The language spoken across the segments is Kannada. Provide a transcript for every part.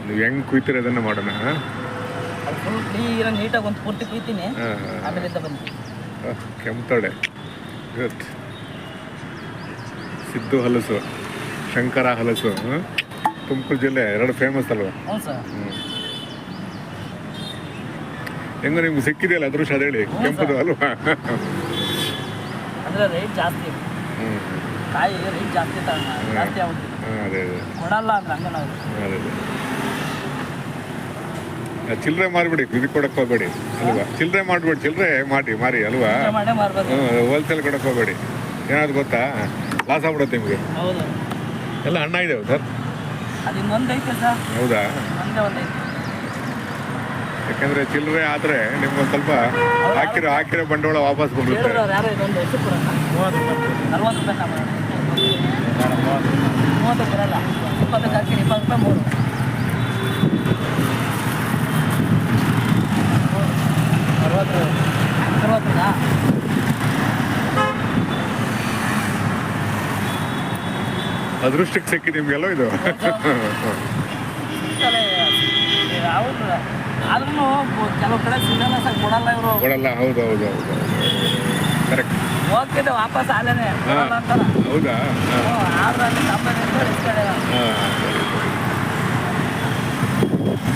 ನೀವು ಹೆಂಗೆ ಕುಯ್ತೀರಿ ಅದನ್ನು ಮಾಡೋಣ. ಅದು ಫುಲ್ ಕ್ಲೀನಾಗಿ ನೀಟಾಗಿ ಒಂದು ಪೂರ್ತಿ ಕುಯ್ತೀನಿ, ಆಮೇಲಿಂದ ಬಂದು ಕೆಂಪತೊಡೆ ಗುಡ್. ಸಿದ್ದು ಹಲಸು, ಶಂಕರ ಹಲಸು ತುಮಕೂರು ಜಿಲ್ಲೆ ಎರಡು ಫೇಮಸ್ ಅಲ್ವಾ? ಹ್ಞೂ ಸರ್. ಹೆಂಗ ನಿಮ್ಗೆ ಸಿಕ್ಕಿದೆಯಲ್ಲ ಅದೃಷ್ಟ ಅದ ಹೇಳಿ, ಕೆಂಪದು ಅಲ್ವಾ? ಅಂದರೆ ರೇಟ್ ಜಾಸ್ತಿ, ಕಾಯಿ ರೇಟ್ ಜಾಸ್ತಿ ಜಾಸ್ತಿ ಆಗುತ್ತೆ. ಅದೇ ಅದೇ ಕೊಡಲ್ಲ ಅಂದ್ರೆ ಹಂಗೆ ನಾವು. ಅದೇ ಅದೇ ಚಿಲ್ಲರೆ ಮಾರ್ಬಿಡಿ, ಇದು ಕೊಡಕ್ಕೆ ಹೋಗ್ಬೇಡಿ ಅಲ್ವಾ? ಚಿಲ್ಲರೆ ಮಾಡ್ಬೇಡಿ, ಚಿಲ್ಲರೆ ಮಾರಿ ಅಲ್ವಾ? ಮಾಡೇ ಮಾರ್ಬೇಕು. ಹೋಲ್ಸೇಲ್ ಕೊಡಕ್ಕೆ ಹೋಗ್ಬೇಡಿ. ಏನಾದ್ರು ಗೊತ್ತಾ, ಲಾಸ್ ಆಗ್ಬಿಡುತ್ತೆ ನಿಮಗೆ. ಹೌದು. ಎಲ್ಲ ಹಣ್ಣ ಇದಾವೆ ಸರ್? ಅದು ಇನ್ನೊಂದು ಐತೆ ಸರ್. ಹೌದಾ? ಒಂದೇ ಒಂದು ಐತೆ. ಯಾಕಂದ್ರೆ ಚಿಲ್ಲರೆ ಆದರೆ ನಿಮ್ಗೆ ಸ್ವಲ್ಪ ಹಾಕಿರೋ ಬಂಡವಾಳ ವಾಪಸ್ ಬಂದ್ಬಿಡುತ್ತೆ. ಯಾರೋ ಇದೊಂದು ಎಷ್ಟು ಬರಲ್ಲ, 40 ರೂಪಾಯಿ ಸಾಮಾನು, 30 ಬರಲ್ಲ, 20 ಹಾಕಿರಿ, 20 ರೂಪಾಯಿ 3. ಅದೃಷ್ಟಕ್ಕೆ ಸಿಕ್ಕಿದೆ ನಿಮ್ಗೆಲ್ಲ ಇದು. ಹೌದು, ಆದ್ರೂ ಕೆಲವು ಕಡೆ ಸಿಗಲ್ಲ ಸರ್, ಕೊಡಲ್ಲ ಇವರು. ಕೊಡಲ್ಲ. ಹೌದು ಹೌದು ಹೌದು ಕರೆಕ್ಟ್. ಹೋಗ್ತಿದ್ದೆ ವಾಪಸ್ ಆಲೇನೆ ಕೊಡಲ್ಲ ಅಂತಾರ. ಹೌದಾ? ಆದ್ರೆ ಅಲ್ಲಿ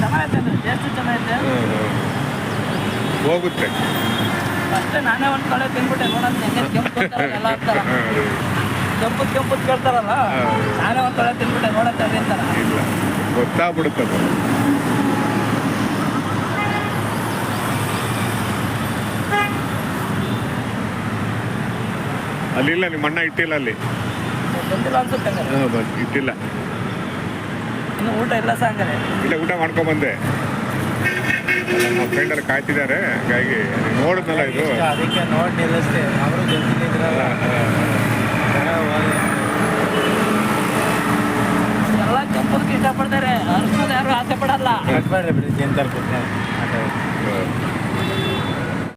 ಚೆನ್ನಾಗೈತೆ ಅಂದ್ರೆ ಟೇಸ್ಟ್ ಚೆನ್ನಾಗೈತೆ. ಹೋಗುತ್ತೆ. ಅಷ್ಟೇ ನಾನೇ ಒಂದು ಕಡೆ ತಿನ್ಬಿಟ್ಟೆ, ನೋಡಂತ ಹೆಂಗೆ ಕೆಂಪು ಎಲ್ಲ ಅಂತಾರ, ಕೆಂಪು ಕೇಳ್ತಾರಲ್ಲ, ನಾನೇ ಒಂದು ಕಡೆ ತಿನ್ಬಿಟ್ಟೆ ನೋಡಂತ ಅಂತಾರ. ಇಲ್ಲ, ಗೊತ್ತಾಗ್ಬಿಡುತ್ತದು. ಅಲ್ಲಿಲ್ಲ, ನಿಮ್ಮ ಅಣ್ಣ ಇಟ್ಟಿಲ್ಲ ಅಲ್ಲಿ? ಬಂದಿಲ್ಲ ಅನ್ಸುತ್ತೆ. ಇಟ್ಟಿಲ್ಲ ಇನ್ನು ಊಟ ಇಲ್ಲ ಸಾಂಗರೆ. ಇಲ್ಲ, ಊಟ ಮಾಡ್ಕೊಂಬಂದೆ. ನಮ್ಮ ಫ್ರೆಂಡಲ್ಲಿ ಕಾಯ್ತಿದ್ದಾರೆ, ಹಾಗಾಗಿ ನೋಡಿದ್ನಲ್ಲ ಇದು. ಅದಕ್ಕೆ ನೋಡಿ ನಿಲ್ಲಿಸ್ತೆ. ಅವರು ಜೊತೆಲಿದ್ರಲ್ಲ, ಎಲ್ಲ ಕೆಂಪದಕ್ಕೆ ಇಷ್ಟಪಡ್ತಾರೆ, ಅರ್ಸೋದು ಯಾರು ಆಸೆ ಪಡಲ್ಲ. ಬಿಡಿ,